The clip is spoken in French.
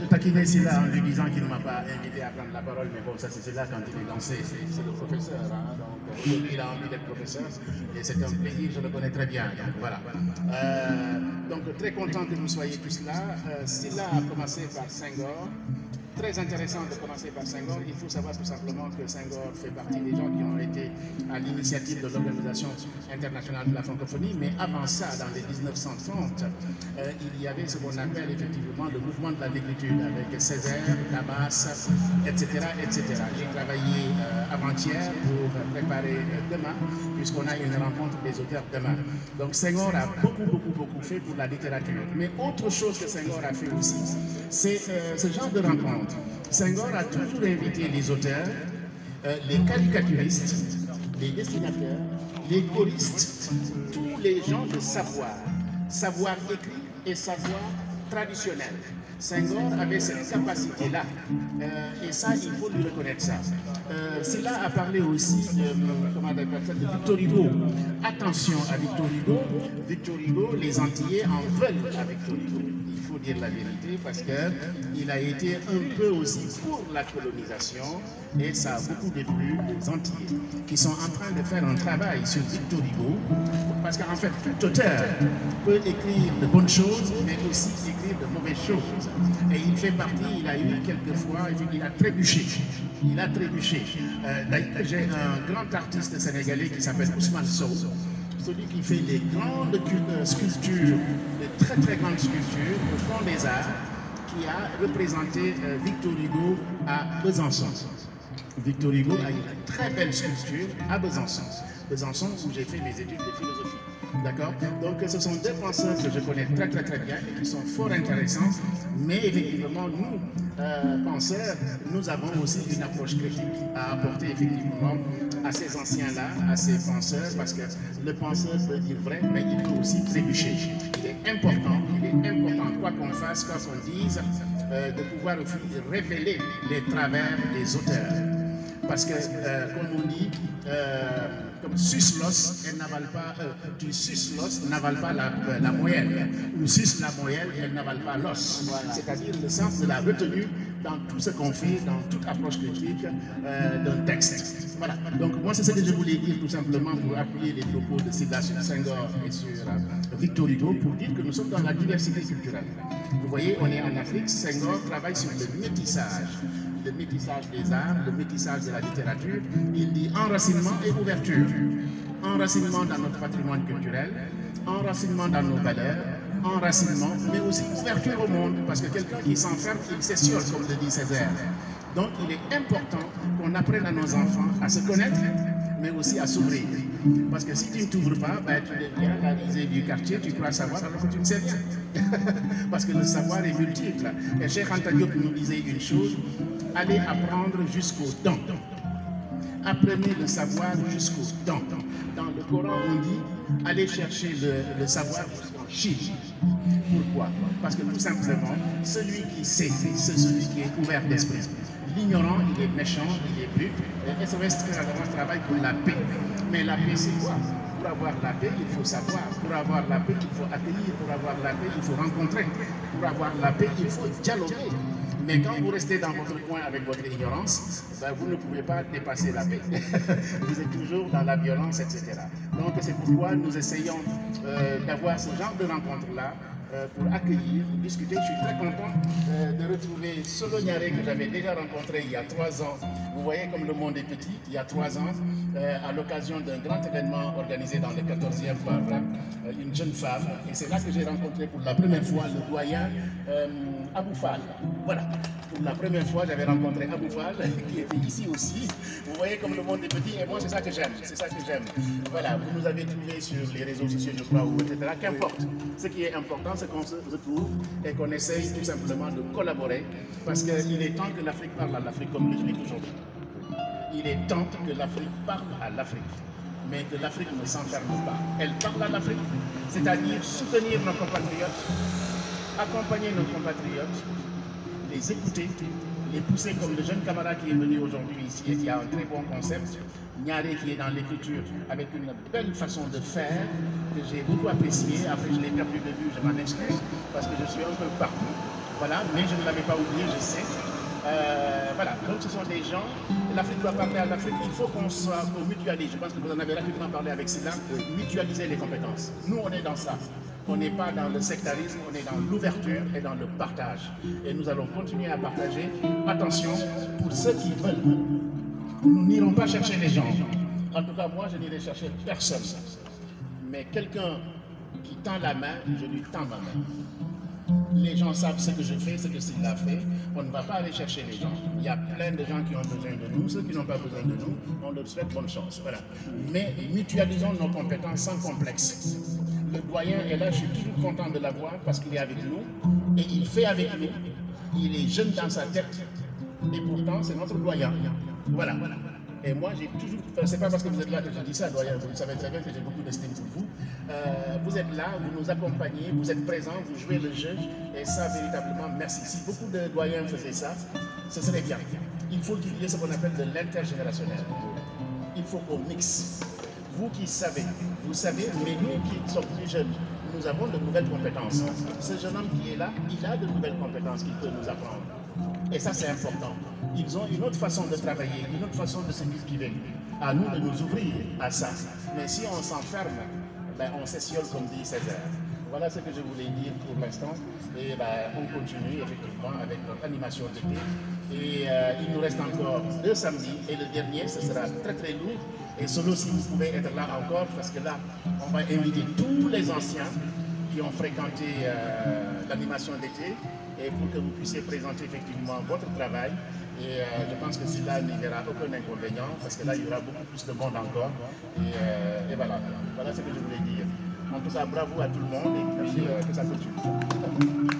Je taquinais Silla en lui disant qu'il ne m'a pas invité à prendre la parole, mais bon, ça c'est Silla quand il est lancé, c'est le professeur. Hein, donc aujourd'hui, il a envie d'être professeur et c'est un plaisir, je le connais très bien. Donc voilà. Donc très content que vous soyez tous là. Silla a commencé par Senghor. Très intéressant de commencer par Senghor. Il faut savoir tout simplement que Senghor fait partie des gens qui ont été à l'initiative de l'Organisation internationale de la francophonie. Mais avant ça, dans les 1930, il y avait ce qu'on appelle effectivement le mouvement de la négritude avec Césaire, Damas, etc. etc. J'ai travaillé avant-hier pour préparer demain, puisqu'on a une rencontre des auteurs demain. Donc Senghor a beaucoup fait pour la littérature. Mais autre chose que Senghor a fait aussi, c'est ce genre de rencontre. Senghor a toujours invité les auteurs, les caricaturistes, les dessinateurs, les choristes, tous les gens de savoir écrit et savoir traditionnel. Senghor avait cette capacité-là, et ça, il faut lui reconnaître ça. Cela a parlé aussi de Victor Hugo. Attention à Victor Hugo. Victor Hugo, les Antillais en veulent à Victor Hugo. Il faut dire la vérité parce qu'il a été un peu aussi pour la colonisation et ça a beaucoup déplu aux Antillais qui sont en train de faire un travail sur Victor Hugo parce qu'en fait, tout auteur peut écrire de bonnes choses mais aussi écrire de mauvaises choses. Et il fait partie, il a eu quelquefois, il a trébuché. Il a trébuché. D'ailleurs, j'ai un grand artiste sénégalais qui s'appelle Ousmane Sow, celui qui fait des grandes sculptures, de très grandes sculptures au Fond des Arts, qui a représenté Victor Hugo à Besançon. Victor Hugo a une très belle sculpture à Besançon. Besançon où j'ai fait mes études de philosophie. D'accord? Donc ce sont deux penseurs que je connais très bien et qui sont fort intéressants. Mais effectivement, nous, penseurs, nous avons aussi une approche critique à apporter effectivement à ces anciens-là, à ces penseurs, parce que le penseur peut dire vrai, mais il peut aussi trébucher. Il est important, quoi qu'on fasse, quoi qu'on dise, de pouvoir révéler les travers des auteurs. Parce que, comme on dit, comme suce l'os, elle n'avale pas, tu suces l'os, n'avale pas la moelle. Ou suce la moelle, elle n'avale pas l'os. Voilà. C'est-à-dire le sens de la retenue dans tout ce qu'on fait, dans toute approche critique d'un texte. Voilà. Donc moi, c'est ce que je voulais dire tout simplement pour appuyer les propos de Silla sur Senghor et sur Victor Hugo pour dire que nous sommes dans la diversité culturelle. Vous voyez, on est en Afrique, Senghor travaille sur le métissage des arts, le métissage de la littérature. Il dit enracinement et ouverture. Enracinement dans notre patrimoine culturel, enracinement dans nos valeurs, enracinement, mais aussi ouverture au monde, parce que quelqu'un qui s'enferme, il s'essure, comme le dit Césaire. Donc il est important qu'on apprenne à nos enfants à se connaître, mais aussi à s'ouvrir. Parce que si tu ne t'ouvres pas, ben, tu deviens la risée du quartier, tu crois savoir alors que tu ne sais rien. Parce que le savoir est multiple. Et Cheikh Anta Diop nous disait une chose, allez apprendre jusqu'au dents. Apprenez le savoir jusqu'au dents. Dans le Coran, on dit, allez chercher le savoir jusqu'en Chine. Pourquoi? Parce que tout simplement, celui qui sait, c'est celui qui est ouvert d'esprit. L'ignorant, il est méchant, il est brut. Et SOS travaille pour la paix. Mais la paix, c'est quoi? Pour avoir la paix, il faut savoir. Pour avoir la paix, il faut accueillir. Pour avoir la paix, il faut rencontrer. Pour avoir la paix, il faut dialoguer. Mais quand vous restez dans votre coin avec votre ignorance, ben vous ne pouvez pas dépasser la paix. Vous êtes toujours dans la violence, etc. Donc c'est pourquoi nous essayons d'avoir ce genre de rencontre-là pour accueillir, pour discuter. Je suis très content de retrouver Solo Niaré que j'avais déjà rencontré il y a 3 ans. Vous voyez comme le monde est petit, il y a 3 ans, à l'occasion d'un grand événement organisé dans le 14e par une jeune femme. Et c'est là que j'ai rencontré pour la première fois le doyen Abou Fall. Voilà. Pour la première fois, j'avais rencontré Abou Fall, qui était ici aussi. Vous voyez comme le monde est petit, et moi, c'est ça que j'aime. C'est ça que j'aime. Voilà, vous nous avez trouvés sur les réseaux sociaux, je crois, etc. Qu'importe. Ce qui est important, c'est qu'on se retrouve et qu'on essaye tout simplement de collaborer, parce qu'il est temps que l'Afrique parle à l'Afrique, comme je le dis aujourd'hui. Il est temps que l'Afrique parle à l'Afrique, mais que l'Afrique ne s'enferme pas. Elle parle à l'Afrique, c'est-à-dire soutenir nos compatriotes, accompagner nos compatriotes, les écouter, les pousser comme le jeune camarade qui est venu aujourd'hui ici et qui a un très bon concept, Niaré qui est dans l'écriture avec une belle façon de faire que j'ai beaucoup apprécié. Après je l'ai perdu de vue, je m'en excuse parce que je suis un peu partout. Voilà, mais je ne l'avais pas oublié, je sais. Voilà, donc ce sont des gens, l'Afrique doit parler à l'Afrique, il faut qu'on mutualise, je pense que vous en avez rapidement parlé avec Silla, mutualiser les compétences. Nous, on est dans ça. On n'est pas dans le sectarisme, on est dans l'ouverture et dans le partage. Et nous allons continuer à partager. Attention, pour ceux qui veulent, nous n'irons pas chercher les gens. En tout cas, moi, je n'irai chercher personne. Mais quelqu'un qui tend la main, je lui tends ma main. Les gens savent ce que je fais, ce que Silla a fait. On ne va pas aller chercher les gens. Il y a plein de gens qui ont besoin de nous. Ceux qui n'ont pas besoin de nous, on leur souhaite bonne chance. Voilà. Mais mutualisons nos compétences sans complexe. Le doyen est là, je suis toujours content de l'avoir parce qu'il est avec nous et il fait avec nous. Il est jeune dans sa tête et pourtant c'est notre doyen. Voilà. Et moi j'ai toujours, c'est pas parce que vous êtes là que je dis ça, doyen, vous savez très bien que j'ai beaucoup d'estime pour vous. Vous êtes là, vous nous accompagnez, vous êtes présents, vous jouez le jeu et ça véritablement merci. Si beaucoup de doyens faisaient ça, ce serait bien. Il faut qu'il y ait ce qu'on appelle de l'intergénérationnel. Il faut qu'on mixe. Vous qui savez, vous savez, mais nous qui sommes plus jeunes, nous avons de nouvelles compétences. Ce jeune homme qui est là, il a de nouvelles compétences qu'il peut nous apprendre. Et ça, c'est important. Ils ont une autre façon de travailler, une autre façon de se cultiver. À nous de nous ouvrir à ça. Mais si on s'enferme, ben, on s'essiole comme dit Césaire. Voilà ce que je voulais dire pour l'instant. Et ben, on continue effectivement avec notre animation d'été. Et il nous reste encore 2 samedis. Et le dernier, ce sera très très lourd. Et solo si vous pouvez être là encore, parce que là, on va inviter tous les anciens qui ont fréquenté l'animation d'été et pour que vous puissiez présenter effectivement votre travail. Et je pense que cela n'y verra aucun inconvénient, parce que là, il y aura beaucoup plus de monde encore. Et voilà, voilà ce que je voulais dire. En tout cas, bravo à tout le monde et puis que ça continue.